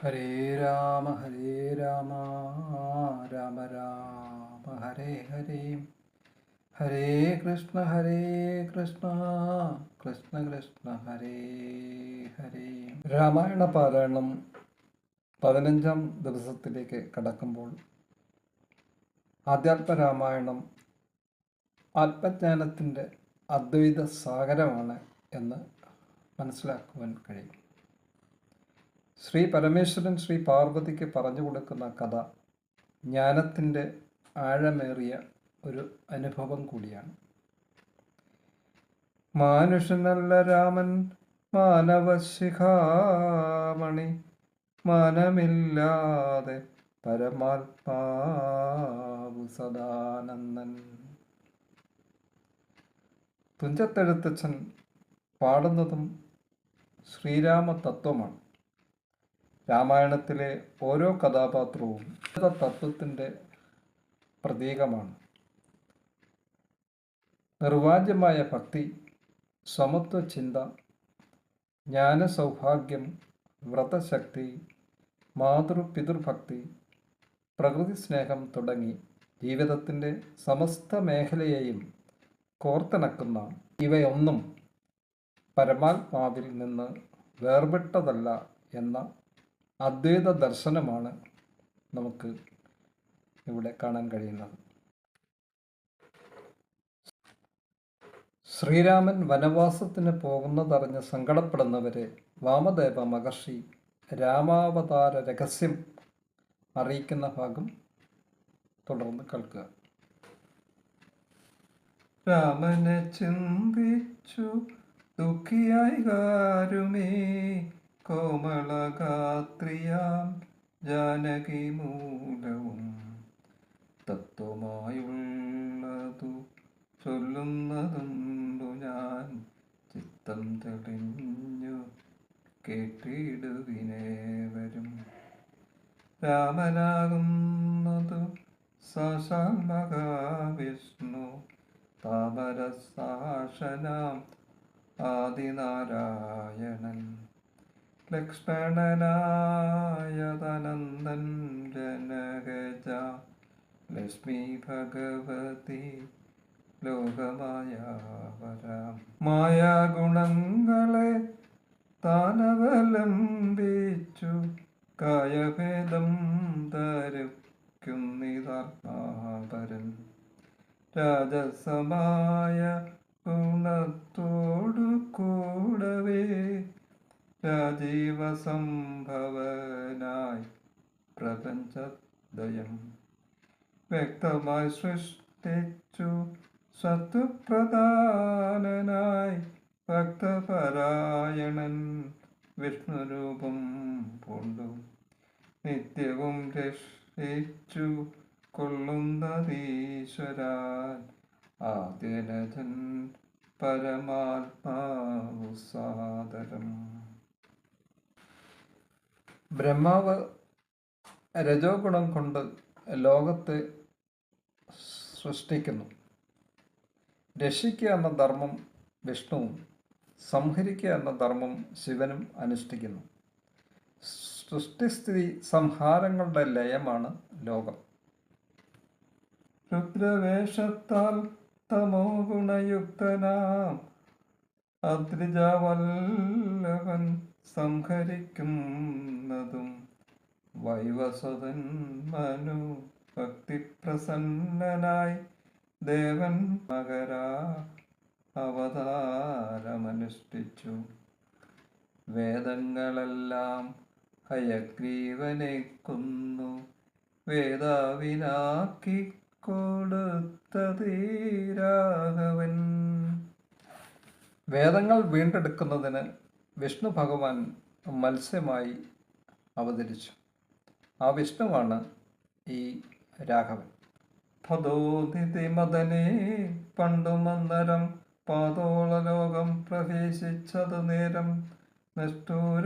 ഹരേ രാമ രാമ രാമ ഹരേ ഹരേ, ഹരേ കൃഷ്ണ കൃഷ്ണ കൃഷ്ണ ഹരേ ഹരേ. രാമായണ പാരായണം 15-ാം ദിവസത്തിലേക്ക് കടക്കുമ്പോൾ ആധ്യാത്മരാമായണം ആത്മജ്ഞാനത്തിൻ്റെ അദ്വൈത സാഗരമാണ് എന്ന് മനസ്സിലാക്കുവാൻ കഴിയും. ശ്രീ പരമേശ്വരൻ ശ്രീ പാർവതിക്ക് പറഞ്ഞു കൊടുക്കുന്ന കഥ ജ്ഞാനത്തിൻ്റെ ആഴമേറിയ ഒരു അനുഭവം കൂടിയാണ്. മാനുഷനല്ല രാമൻ മാനവശിഖാമണി, മനമില്ലാതെ പരമാത്മാവു സദാനന്ദൻ. തുഞ്ചത്തെഴുത്തച്ഛൻ പാടുന്നതും ശ്രീരാമ തത്വമാണ്. രാമായണത്തിലെ ഓരോ കഥാപാത്രവും തത്വത്തിൻ്റെ പ്രതീകമാണ്. നിർവാജ്യമായ ഭക്തി, സമത്വ ചിന്ത, ജ്ഞാനസൗഭാഗ്യം, വ്രതശക്തി, മാതൃപിതൃഭക്തി, പ്രകൃതി സ്നേഹം തുടങ്ങി ജീവിതത്തിൻ്റെ സമസ്ത മേഖലയെയും കോർത്തിണക്കുന്ന ഇവയൊന്നും പരമാത്മാവിൽ നിന്ന് വേർപെട്ടതല്ല എന്ന അദ്വൈത ദർശനമാണ് നമുക്ക് ഇവിടെ കാണാൻ കഴിയുന്നത്. ശ്രീരാമൻ വനവാസത്തിന് പോകുന്നതറിഞ്ഞ് സങ്കടപ്പെടുന്നവരെ വാമദേവ മഹർഷി രാമാവതാര രഹസ്യം അറിയിക്കുന്ന ഭാഗം തുടർന്ന് കേൾക്കുക. രാമനെ ചിന്തിച്ചു ദുഃഖിയായി കാരുമേ, കോമളഗാത്രിയാം ജാനകി മൂലവും തത്വമായുള്ളതു ചൊല്ലുന്നതുണ്ടു ഞാൻ, ചിത്തം തെളിഞ്ഞു കേട്ടിടുവിനേവരും. രാമനാകുന്നതു സാക്ഷാൽ മഹാവിഷ്ണു, താമരസാക്ഷനാം ആദിനാരായണൻ. ലക്ഷ്മണനായതനന്ദൻ ജനകജ, ലക്ഷ്മി ഭഗവതി ലോകമായാവരാം. മായാഗുണങ്ങളെ താനവലംബിച്ചു കായഭേദം ധരിക്കുന്നിതാത്മാപരൻ. രാജസമായ ഗുണത്തോടു കൂടവേ രാജീവ സംഭവനായി പ്രപഞ്ചദ്വയം വ്യക്തമായി സൃഷ്ടിച്ചു സത്വപ്രധാനനായി ഭക്തപരായണൻ വിഷ്ണുരൂപം പൂണ്ടു നിത്യവും രക്ഷിച്ചു കൊള്ളുന്നതീശ്വരാൻ ആദ്യനജൻ പരമാത്മാവു സാദരം. ബ്രഹ്മാവ് രജോ ഗുണം കൊണ്ട് ലോകത്തെ സൃഷ്ടിക്കുന്നു. രക്ഷിക്കുക എന്ന ധർമ്മം വിഷ്ണുവും സംഹരിക്കുക എന്ന ധർമ്മം ശിവനും അനുഷ്ഠിക്കുന്നു. സൃഷ്ടിസ്ഥിതി സംഹാരങ്ങളുടെ ലയമാണ് ലോകം. രുദ്രവേഷത്താൽ തമോ ഗുണയുക്തനാം അദ്രിജവല്ലഭൻ സംഹരിക്കുന്നതും വൈവസ്വതൻ മനു ഭക്തിപ്രസന്നനായി ദേവൻ മകരാ അവതാരമനുഷ്ഠിച്ചു. വേദങ്ങളെല്ലാം ഹയഗ്രീവനെ കൊന്നു വേദാവിനാക്കി കൊടുത്തതീരാഘവൻ. വേദങ്ങൾ വീണ്ടെടുക്കുന്നതിന് വിഷ്ണു ഭഗവാൻ മത്സ്യമായി അവതരിച്ചു. ആ വിഷ്ണുവാണ് ഈ രാഘവൻ. പദോദിതി മദനെ പണ്ടുമന്നരം പാതോളലോകം പ്രവേശിച്ചത് നേരം നിഷ്ഠൂരമായൊരു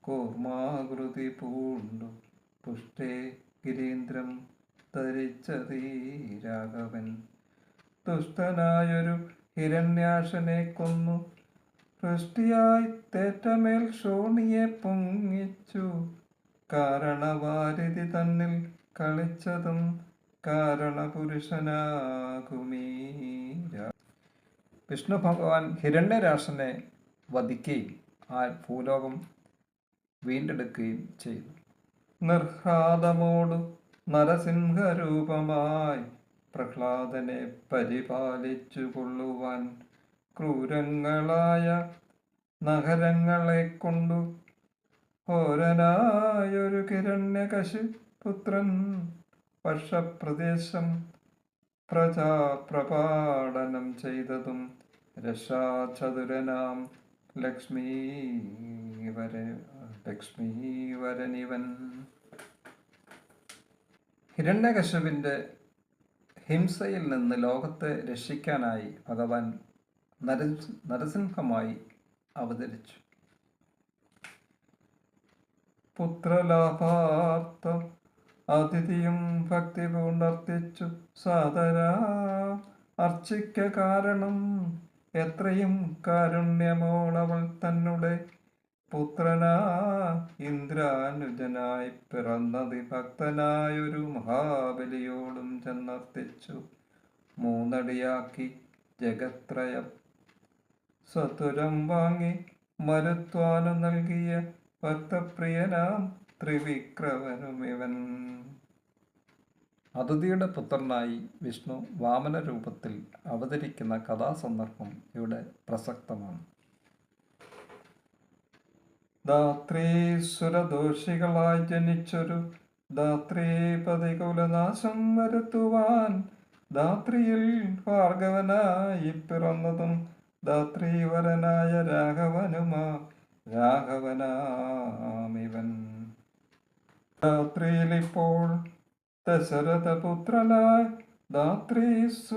കൂർമാകൃതി പൂണ്ടു പുഷ്ടേ ഗിരീന്ദ്രം ധരിച്ചതീ രാഘവൻ. ദുഷ്ടനായൊരു ഹിരണ്യാക്ഷനെ കൊന്നു വൃഷ്ടിയായി തേറ്റമേൽ ശോണിയെ പൊങ്ങിച്ചു. കാരണവാരിധി തന്നിൽ കളിച്ചതും കാരണപുരുഷനാകുമീര. വിഷ്ണു ഭഗവാൻ ഹിരണ്യരാക്ഷനെ വധിക്കുകയും ആ ഭൂലോകം വീണ്ടെടുക്കുകയും ചെയ്തു. നിർഹ്ലാദമോടു നരസിംഹരൂപമായി പ്രഹ്ലാദനെ പരിപാലിച്ചു കൊള്ളുവാൻ ക്രൂരങ്ങളായ നഗരങ്ങളെ കൊണ്ടു ഘോരനായൊരു ഹിരണ്യകശിപുത്രൻ വർഷപ്രദേശം പ്രപാടനം ചെയ്തതും രക്ഷാചതുരനാം ലക്ഷ്മീവരനിവൻ. ഹിരണ്യകശിപുവിൻ്റെ ഹിംസയിൽ നിന്ന് ലോകത്തെ രക്ഷിക്കാനായി ഭഗവാൻ നരസിംഹമായി അവതരിച്ചു. പുത്രലാഭാർത്ഥം അതിഥിയും ഭക്തി പൂണ്ടർത്തിച്ചു സാദരാ അർച്ചിക്ക. കാരണം എത്രയും കാരുണ്യമോടവൾ തന്നെ പുത്രനാ ഇന്ദ്രാനുജനായി പിറന്നതി ഭക്തനായൊരു മഹാബലിയോടും ചെന്നർത്തിച്ചു. മൂന്നടിയാക്കി ജഗത്രയം സത്വരം വാങ്ങി മരുത്വാനു നൽകിയ ഭക്തപ്രിയനാം ത്രിവിക്രമനുമിവൻ. അതിഥിയുടെ പുത്രനായി വിഷ്ണു വാമന രൂപത്തിൽ അവതരിക്കുന്ന കഥാസന്ദർഭം ഇവിടെ പ്രസക്തമാണ്. ധാത്രീസുരദോഷികളായി ജനിച്ചൊരു ധാത്രീപതികുലനാശം വരുത്തുവാൻ ധാത്രിയിൽ ഭാർഗവനായി പിറന്നതും ധാത്രീവരനായ രാഘവനാമിവൻ. ധാത്രിയിലിപ്പോൾ ദശരഥപുത്രനായി ധാത്രീസുതാവരനായി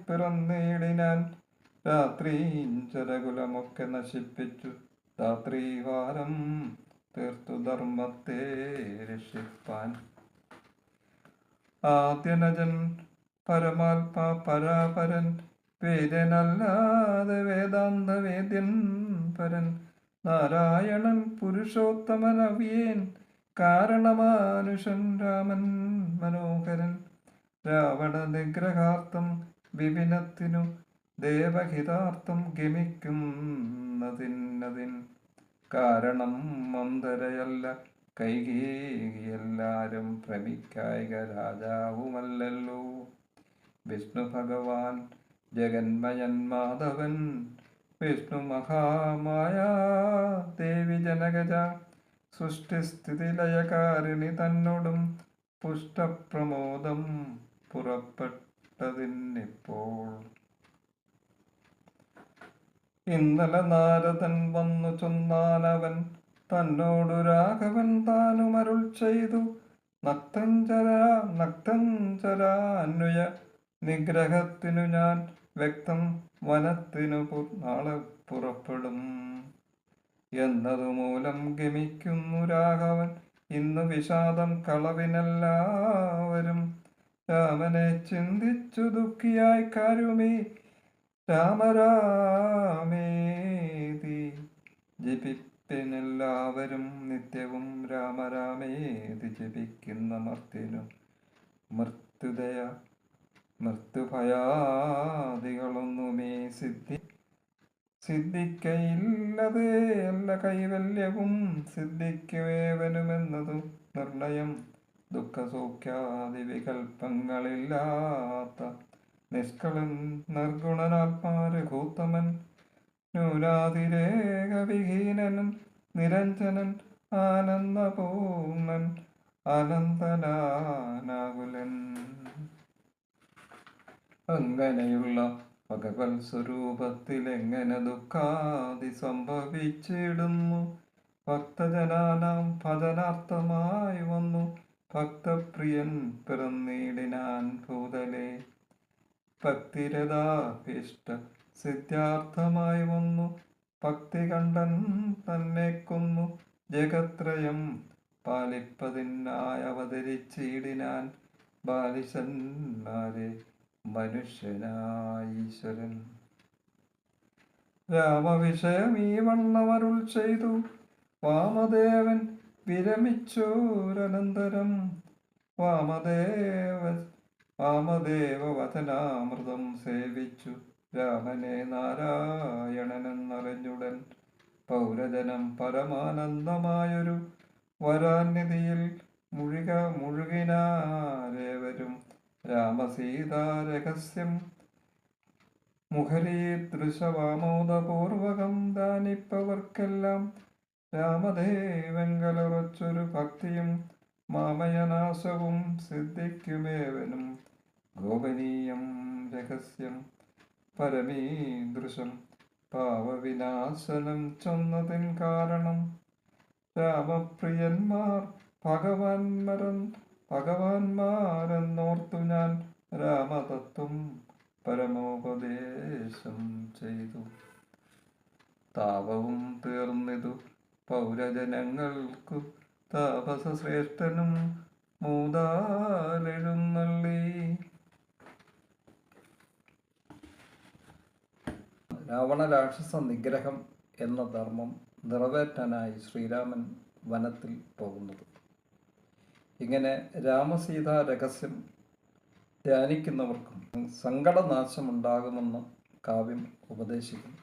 പിറന്നിടിനാൻ. രാത്രീഞ്ചരകുലമൊക്കെ നശിപ്പിച്ചു ധാത്രീവാരം തീർത്തു ധർമ്മത്തെ രക്ഷിപ്പാൻ. ആദ്യനജൻ പരമാത്മാ പരാപരൻ വേദ്യനല്ലാതെ വേദാന്ത വേദ്യൻ പരൻ. നാരായണൻ പുരുഷോത്തമൻ അവ്യേൻ കാരണമാനുഷൻ രാമൻ മനോഹരൻ. രാവണ നിഗ്രഹാർത്ഥം വിപിനത്തിനു ദേവഹിതാർത്ഥം ഗമിക്കുന്നതിൻ കാരണം മന്ദരയല്ല കൈകേയിയെല്ലാരും ഭ്രമിക്കായിക രാജാവുമല്ലല്ലോ. വിഷ്ണു ഭഗവാൻ ജഗന്മയൻ മാധവൻ വിഷ്ണു മഹാമായ ദേവി ജനകജ സൃഷ്ടിസ്ഥിതിലയകാരിണി തന്നോടും പുഷ്ടപ്രമോദം പുറപ്പെട്ടതിന്നിപ്പോൾ. ഇന്നലെ നാരദൻ വന്നു ചൊന്നാനവൻ തന്നോടു രാഘവൻ താനുമരുൾ ചെയ്തു. നക്തഞ്ചരാന്വയ നിഗ്രഹത്തിനു ഞാൻ വ്യക്തം വനത്തിനു നാളെ പുറപ്പെടും എന്നതുമൂലം ഗമിക്കുന്നു രാഘവൻ. ഇന്നു വിഷാദം കളവിനെല്ലാവരും രാമനെ ചിന്തിച്ചു ദുഃഖിയായി കാരുമേ രാമരാമേതി ജപിപ്പിനെല്ലാവരും നിത്യവും രാമരാമേതി ജപിക്കുന്ന മർത്യനു മൃത്യുഭയാദികളൊന്നുമേ സിദ്ധിക്കയില്ലതേ അല്ല കൈവല്യവും സിദ്ധിക്കുവേവനുമെന്നതു നിർണയം. ദുഃഖസൗഖ്യാദി വികൽപ്പങ്ങളില്ലാത്ത നിഷ്കളൻ നിർഗുണനാത്മാരഘൂത്തമൻ ന്യൂനാതിരേകവിഹീനൻ നിരഞ്ജനൻ ആനന്ദപൂർണൻ അനന്തനാകുലൻ. അങ്ങനെയുള്ള ഭഗവത് സ്വരൂപത്തിൽ എങ്ങനെ ദുഃഖാദി സംഭവിച്ചിടുന്നു. ഭക്തജനാനാം ഭജനാർത്ഥമായി വന്നു ഭക്തപ്രിയൻ പിറന്നിടിനാൻ ഭൂതലേ. ഭക്തിരഥാഭീഷ്ട സിദ്ധാർത്ഥമായി വന്നു ഭക്തി കണ്ടൻ തന്നെ കൊന്നു ജഗത്രയം പാലിപ്പതിനായി അവതരിച്ചിടിനാൻ ബാലിശന്മാരെ മനുഷ്യനായീശ്വരൻ. രാമവിഷയം ഈ വണ്ണമരുൾ ചെയ്തു വാമദേവൻ വിരമിച്ചോരനന്തരം വാമദേവ വചനാമൃതം സേവിച്ചു രാമനെ നാരായണനെന്നറിഞ്ഞുടൻ പൗരജനം പരമാനന്ദമായൊരു വരാനിധിയിൽ മുഴുകിനാരേവരും രാമസീതാരഹസ്യം മുഖരീദൃശവാമോദപൂർവകം ദാനിപ്പവർക്കെല്ലാം രാമദേവങ്കലുറച്ചൊരു ഭക്തിയും മാമയനാശവും സിദ്ധിക്കുമേവനും ഗോപനീയം രഹസ്യം പരമീദൃശം പാവവിനാശനം ചൊന്നതിൻ കാരണം രാമപ്രിയന്മാർ ഭഗവാന്മാരെന്നോർത്തു ഞാൻ രാമതത്വം പരമോപദേശം ചെയ്തു. താപവും തീർന്നിതു പൗരജനങ്ങൾക്കു താപസശ്രേഷ്ഠനും മൂതാലെഴുന്നള്ളി. രാവണ രാക്ഷസ നിഗ്രഹം എന്ന ധർമ്മം നിറവേറ്റാനായി ശ്രീരാമൻ വനത്തിൽ പോകുന്നത്. ഇങ്ങനെ രാമസീതാ രഹസ്യം ധ്യാനിക്കുന്നവർക്കും സങ്കടനാശമുണ്ടാകുമെന്ന് കാവ്യം ഉപദേശിക്കുന്നു.